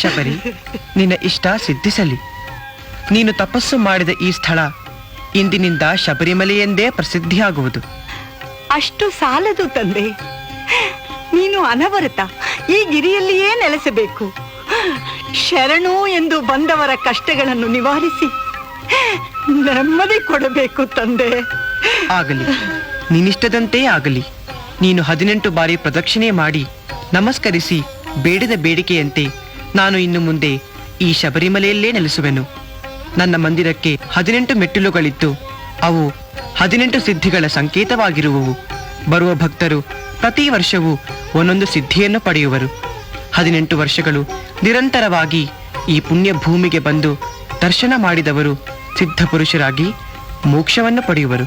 ಶಬರಿ, ನಿನ್ನ ಇಷ್ಟ ಸಿದ್ಧಿಸಲಿ. ನೀನು ತಪಸ್ಸು ಮಾಡಿದ ಈ ಸ್ಥಳ ಇಂದಿನಿಂದ ಶಬರಿಮಲೆ ಎಂದೇ ಪ್ರಸಿದ್ಧಿಯಾಗುವುದು. ಅಷ್ಟು ಸಾಲದು ತಂದೆ. ನೀನು ಅನವರತ ಈ ಗಿರಿಯಲ್ಲಿಯೇ ನೆಲೆಸಬೇಕು. ಶರಣು ಎಂದು ಬಂದವರ ಕಷ್ಟಗಳನ್ನು ನಿವಾರಿಸಿ ನೆಮ್ಮದಿ ಕೊಡಬೇಕು ತಂದೆ. ಆಗಲಿ, ನಿನ್ನಿಷ್ಟದಂತೆ ಆಗಲಿ. ನೀನು 18 ಬಾರಿ ಪ್ರದಕ್ಷಿಣೆ ಮಾಡಿ ನಮಸ್ಕರಿಸಿ ಬೇಡಿದ ಬೇಡಿಕೆಯಂತೆ ನಾನು ಇನ್ನು ಮುಂದೆ ಈ ಶಬರಿಮಲೆಯಲ್ಲೇ ನೆಲೆಸುವೆನು. ನನ್ನ ಮಂದಿರಕ್ಕೆ 18 ಮೆಟ್ಟಿಲುಗಳಿದ್ದು ಅವು 18 ಸಿದ್ಧಿಗಳ ಸಂಕೇತವಾಗಿರುವವು. ಬರುವ ಭಕ್ತರು ಪ್ರತಿ ವರ್ಷವೂ ಒಂದೊಂದು ಸಿದ್ಧಿಯನ್ನು ಪಡೆಯುವರು. 18 ವರ್ಷಗಳು ನಿರಂತರವಾಗಿ ಈ ಪುಣ್ಯ ಭೂಮಿಗೆ ಬಂದು ದರ್ಶನ ಮಾಡಿದವರು ಸಿದ್ಧ ಪುರುಷರಾಗಿ ಮೋಕ್ಷವನ್ನು ಪಡೆಯುವರು.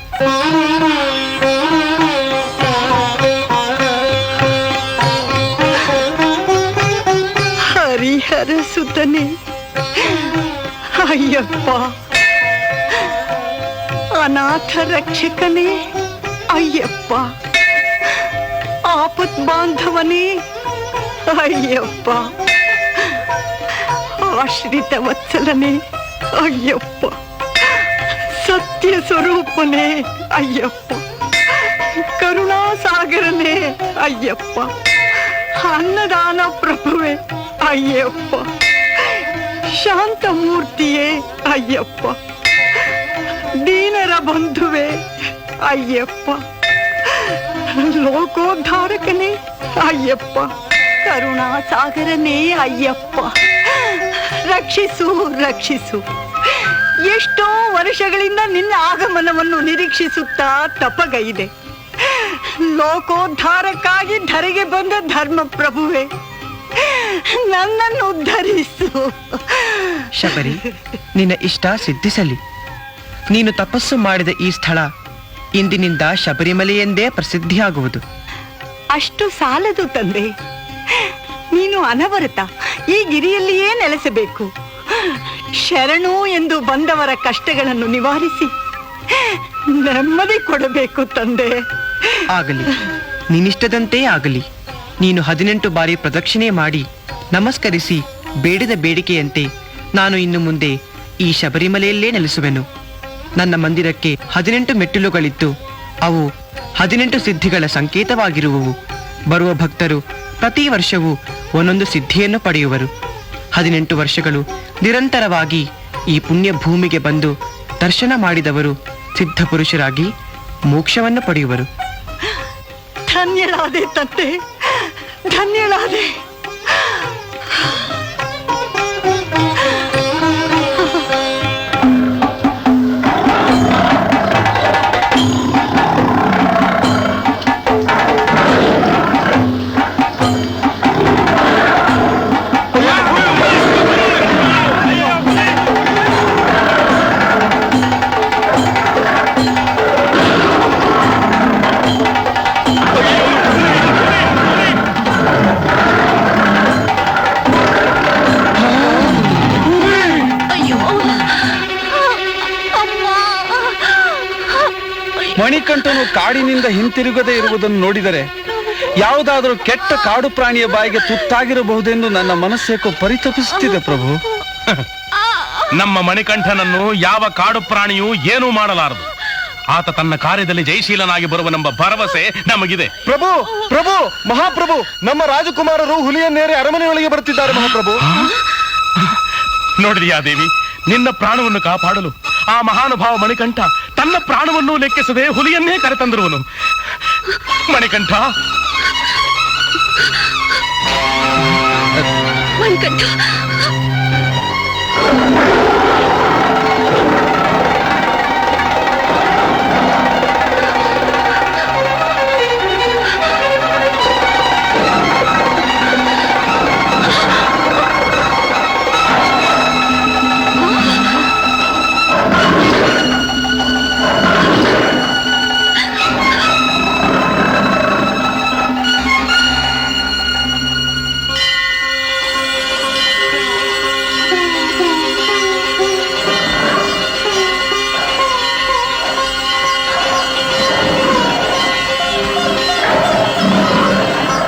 ಹರಿಹರ ಸುತನೆ ಅಯ್ಯಪ್ಪ, ಅನಾಥ ರಕ್ಷಕನೇ ಅಯ್ಯಪ್ಪ, ಆಪತ್ ಬಾಂಧವನೇ ಅಯ್ಯಪ್ಪ, ಆಶ್ರಿತ ವತ್ಸಲನೇ ಅಯ್ಯಪ್ಪ, ಸತ್ಯ ಸ್ವರೂಪನೇ ಅಯ್ಯಪ್ಪ, ಕರುಣಾಸಾಗರನೇ ಅಯ್ಯಪ್ಪ, ಅನ್ನದಾನ ಪ್ರಭುವೇ ಅಯ್ಯಪ್ಪ, ಶಾಂತಮೂರ್ತಿಯೇ ಅಯ್ಯಪ್ಪ, ದೀನರ ಬಂಧುವೇ ಅಯ್ಯಪ್ಪ, ಲೋಕೋದ್ಧಾರಕನೇ ಅಯ್ಯಪ್ಪ, ಕರುಣಾಸಾಗರನೇ ಅಯ್ಯಪ್ಪ, ರಕ್ಷಿಸು ರಕ್ಷಿಸು. ಎಷ್ಟೋ ವರ್ಷಗಳಿಂದ ನಿನ್ನ ಆಗಮನವನ್ನು ನಿರೀಕ್ಷಿಸುತ್ತಾ ತಪಗೈದೆ. ಲೋಕೋದ್ಧಾರಕ್ಕಾಗಿ ಧರೆಗೆ ಬಂದ ಧರ್ಮ ಪ್ರಭುವೇ, ನನ್ನನ್ನು ಉದ್ಧರಿಸು. ಶಬರಿ, ನಿನ್ನ ಇಷ್ಟ ಸಿದ್ಧಿಸಲಿ. ನೀನು ತಪಸ್ಸು ಮಾಡಿದ ಈ ಸ್ಥಳ ಇಂದಿನಿಂದ ಶಬರಿಮಲೆ ಎಂದೇ ಪ್ರಸಿದ್ಧಿಯಾಗುವುದು. ಅಷ್ಟು ಸಾಲದು ತಂದೆ. ನೀನು ಅನವರತ ಈ ಗಿರಿಯಲ್ಲಿಯೇ ನೆಲೆಸಬೇಕು. ಶರಣು ಎಂದು ಬಂದವರ ಕಷ್ಟಗಳನ್ನು ನಿವಾರಿಸಿ ನೆಮ್ಮದಿ ಕೊಡಬೇಕು ತಂದೆ. ಆಗಲಿ, ನಿನ್ನಿಷ್ಟದಂತೆ ಆಗಲಿ. ನೀನು 18 ಬಾರಿ ಪ್ರದಕ್ಷಿಣೆ ಮಾಡಿ ನಮಸ್ಕರಿಸಿ ಬೇಡಿದ ಬೇಡಿಕೆಯಂತೆ ನಾನು ಇನ್ನು ಮುಂದೆ ಈ ಶಬರಿಮಲೆಯಲ್ಲೇ ನೆಲೆಸುವೆನು. ನನ್ನ ಮಂದಿರಕ್ಕೆ 18 ಮೆಟ್ಟಿಲುಗಳಿದ್ದು ಅವು 18 ಸಿದ್ಧಿಗಳ ಸಂಕೇತವಾಗಿರುವವು. ಬರುವ ಭಕ್ತರು ಪ್ರತಿ ವರ್ಷವೂ ಒಂದೊಂದು ಸಿದ್ಧಿಯನ್ನು ಪಡೆಯುವರು. 18 ವರ್ಷಗಳು ನಿರಂತರವಾಗಿ ಈ ಪುಣ್ಯ ಭೂಮಿಗೆ ಬಂದು ದರ್ಶನ ಮಾಡಿದವರು ಸಿದ್ಧ ಪುರುಷರಾಗಿ ಮೋಕ್ಷವನ್ನು ಪಡೆಯುವರು. ಧನ್ಯಳಾದೆ ತಂದೆ, ಧನ್ಯಳಾದೆ. ಮಣಿಕಂಠನು ಕಾಡಿನಿಂದ ಹಿಂತಿರುಗದೇ ಇರುವುದನ್ನು ನೋಡಿದರೆ ಯಾವುದಾದರೂ ಕೆಟ್ಟ ಕಾಡು ಪ್ರಾಣಿಯ ಬಾಯಿಗೆ ತುತ್ತಾಗಿರಬಹುದೆಂದು ನನ್ನ ಮನಸ್ಸೇಕೋ ಪರಿತಪಿಸುತ್ತಿದೆ ಪ್ರಭು. ನಮ್ಮ ಮಣಿಕಂಠನನ್ನು ಯಾವ ಕಾಡು ಪ್ರಾಣಿಯೂ ಏನೂ ಮಾಡಲಾರದು. ಆತ ತನ್ನ ಕಾರ್ಯದಲ್ಲಿ ಜಯಶೀಲನಾಗಿ ಬರುವನೆಂಬ ಭರವಸೆ ನಮಗಿದೆ. ಪ್ರಭು, ಪ್ರಭು, ಮಹಾಪ್ರಭು, ನಮ್ಮ ರಾಜಕುಮಾರರು ಹುಲಿಯನ್ನೇರಿ ಅರಮನೆಯೊಳಗೆ ಬರುತ್ತಿದ್ದಾರೆ ಮಹಾಪ್ರಭು. ನೋಡಿದೆಯಾ ದೇವಿ, ನಿನ್ನ ಪ್ರಾಣವನ್ನು ಕಾಪಾಡಲು ಆ ಮಹಾನುಭಾವ ಮಣಿಕಂಠ ತನ್ನ ಪ್ರಾಣವನ್ನು ಲೆಕ್ಕಿಸದೆ ಹುಲಿಯನ್ನೇ ಕರೆತಂದಿರುವನು. ಮಣಿಕಂಠ, ಮಣಿಕಂಠ,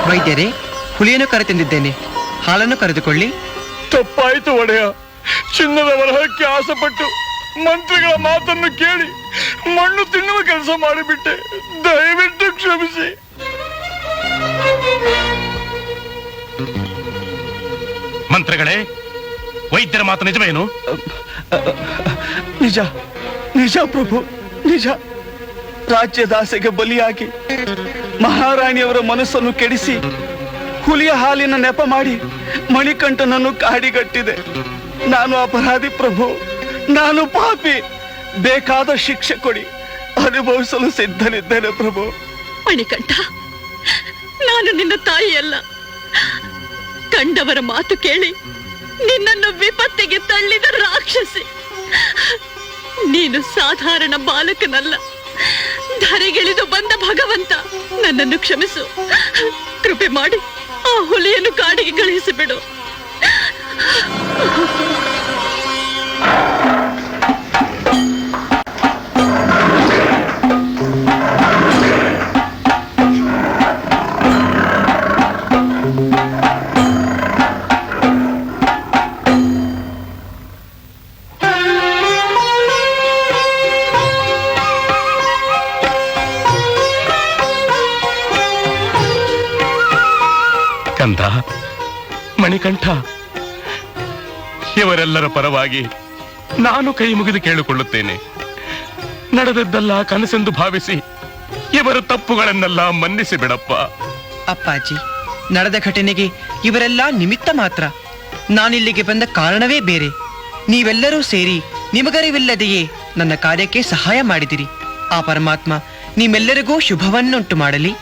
ವೈದ್ಯರೇ, ಹುಲಿಯನ್ನು ಕರೆತಂದಿದ್ದೇನೆ, ಹಾಲನ್ನು ಕರೆದುಕೊಳ್ಳಿ. ತಪ್ಪಾಯ್ತು ಒಡೆಯ. ಚಿನ್ನದ ವರಹಕ್ಕೆ ಆಸೆಪಟ್ಟು ಮಂತ್ರಿಗಳ ಮಾತನ್ನು ಕೇಳಿ ಮಣ್ಣು ತಿನ್ನುವ ಕೆಲಸ ಮಾಡಿಬಿಟ್ಟೆ. ದಯವಿಟ್ಟು ಕ್ಷಮಿಸಿ. ಮಂತ್ರಿಗಳೇ, ವೈದ್ಯರ ಮಾತು ನಿಜವೇನು? ನಿಜ ನಿಜ ಪ್ರಭು, ನಿಜ. ರಾಜ್ಯದಾಸೆಗೆ ಬಲಿಯಾಗಿ ಮಹಾರಾಣಿಯವರ ಮನಸ್ಸನ್ನು ಕೆಡಿಸಿ ಹುಲಿಯ ಹಾಲಿನ ನೆಪ ಮಾಡಿ ಮಣಿಕಂಠನನ್ನು ಕಾಡಿಗಟ್ಟಿದೆ. ನಾನು ಅಪರಾಧಿ ಪ್ರಭು, ನಾನು ಪಾಪಿ. ಬೇಕಾದ ಶಿಕ್ಷೆ ಕೊಡಿ, ಅನುಭವಿಸಲು ಸಿದ್ಧನಿದ್ದೇನೆ ಪ್ರಭು. ಮಣಿಕಂಠ, ನಾನು ನಿನ್ನ ತಾಯಿಯಲ್ಲ. ಕಂಡವರ ಮಾತು ಕೇಳಿ ನಿನ್ನನ್ನು ವಿಪತ್ತಿಗೆ ತಳ್ಳಿದ ರಾಕ್ಷಸಿ. ನೀನು ಸಾಧಾರಣ ಬಾಲಕನಲ್ಲ, ಧರೆಗಿಳಿದು ಬಂದ ಭಗವಂತ. ನನ್ನನ್ನು ಕ್ಷಮಿಸು. ಕೃಪೆ ಮಾಡಿ ಆ ಹುಲಿಯನ್ನು ಕಾಡಿಗೆ ಕಳುಹಿಸಿಬಿಡು. ಕಂದ, ಮಣಿಕಂಠ, ಇವರೆಲ್ಲರ ಪರವಾಗಿ ನಾನು ಕೈ ಮುಗಿದು ಕೇಳಿಕೊಳ್ಳುತ್ತೇನೆ. ನಡೆದದ್ದೆಲ್ಲ ಕನಸೆಂದು ಭಾವಿಸಿ ಇವರ ತಪ್ಪುಗಳನ್ನೆಲ್ಲ ಮನ್ನಿಸಿ ಬಿಡಪ್ಪ. ಅಪ್ಪಾಜಿ, ನಡೆದ ಘಟನೆಗೆ ಇವರೆಲ್ಲ ನಿಮಿತ್ತ ಮಾತ್ರ. ನಾನಿಲ್ಲಿಗೆ ಬಂದ ಕಾರಣವೇ ಬೇರೆ. ನೀವೆಲ್ಲರೂ ಸೇರಿ ನಿಮಗರಿವಿಲ್ಲದೆಯೇ ನನ್ನ ಕಾರ್ಯಕ್ಕೆ ಸಹಾಯ ಮಾಡಿದಿರಿ. ಆ ಪರಮಾತ್ಮ ನಿಮ್ಮೆಲ್ಲರಿಗೂ ಶುಭವನ್ನುಂಟು ಮಾಡಲಿ.